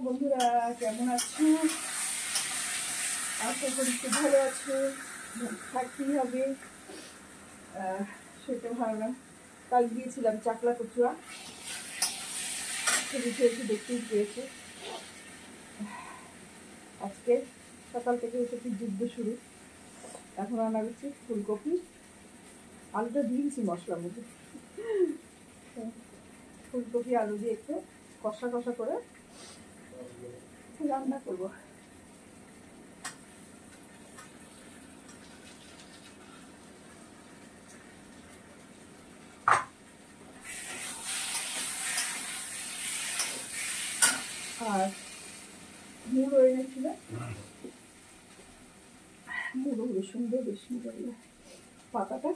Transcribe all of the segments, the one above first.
বন্ধুরা, কেমন আছো? আশা করি খুব ভালো আছো। থাকতেই হবে, সেটা ভালো না। কাল গিয়েছিলাম চাকলা কচুয়া, ছবি খেয়েছি, দেখতেই পেয়েছে। আজকে সকাল থেকে এসে যুদ্ধ শুরু। এখন রান্না করছি ফুলকপি, আলুটা দিয়েছি মশলার মধ্যে। ফুলকপি আলু দিয়ে একটু কষা কষা করে রান্না করবো। আর মুড়ো এনেছিল, মুড়ো বেশ সুন্দর, বেশ সুন্দর পাতাটা,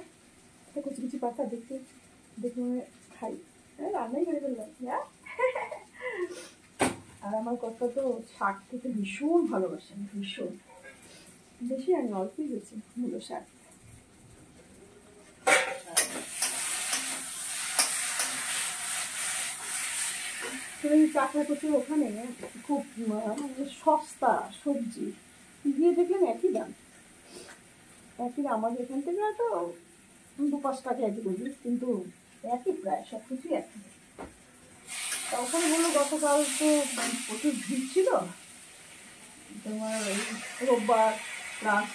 কুচি কুচি পাতা দেখতে দেখে মনে খাই, রান্নাই করে ফেললাম। আর আমার কথা তো শাক খেতে ভীষণ ভালোবাসেন, ভীষণ। বেশি আমি অল্পই গেছি মূলো শাক। চাকরা কচুর ওখানে খুব সস্তা সবজি, গিয়ে দেখলেন একই দাম। একই দাম, আমাদের এখান থেকে হয়তো 2-5 টাকা একই বুঝি, কিন্তু একই প্রায় সব কিছুই একই। তখন বললো গতকাল তো প্রচুর ভিড় ছিল, তোমার ওই রোববার প্লাস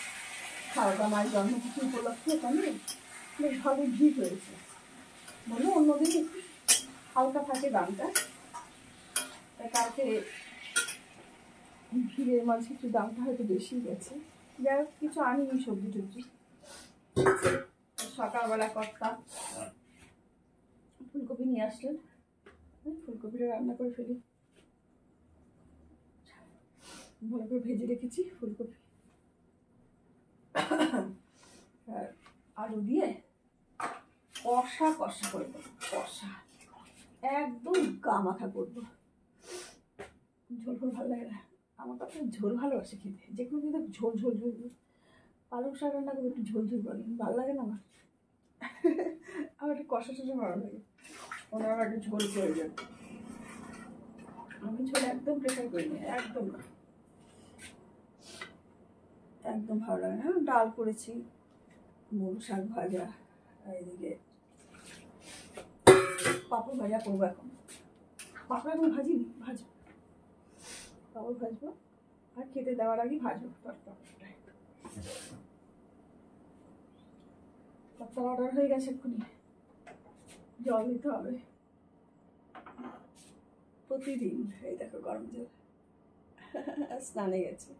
সারদা মায়ের জন্মতিথি উপলক্ষে এখানে বেশ ভালোই ভিড় হয়েছে। বললো অন্যদিন একটু হালকা থাকে দামটা, তাই কালকে ভিড়ের মাঝে একটু দামটা হয়তো বেশি গেছে। যাই হোক, কিছু আনিনি সবজি টবজি। সকালবেলা কর্তা ফুলকপি নিয়ে আসলেন, ফুলকপিটা রান্না করে ফেলি। ভালো করে ভেজে রেখেছি ফুলকপি, আর আলু দিয়ে কষা কষা করবো, কষা একদম গা মাখা করবো। ঝোল ফোল ভালো লাগে না আমার, কাছে ঝোল ভালোবাসে খেতে, যে কোনো কিন্তু ঝোল ঝোল ঝোল। পালং শাক রান্না করবো একটু ঝোল ঝোল করে, ভালো লাগে না আমার। আমার একটু কষা টষা ভালো লাগে, ওনার একটু ঝোল প্রয়োজন। আমি ঝোল একদম প্রেফার করি না, একদম না, একদম ভালো লাগে না। ডাল করেছি, মূল শাক ভাজা, আর এদিকে পাপড় ভাজা করবো। এখন পাপড় এখন ভাজিনি, ভাজবো, পাপড় ভাজবো, আর খেতে দেওয়ার আগে ভাজবো তরকারিটা। তরকারি অর্ডার হয়ে গেছে, এক্ষুনি জল দিতে হবে প্রতিদিন। এই দেখো গরম জল, স্নানে গেছে।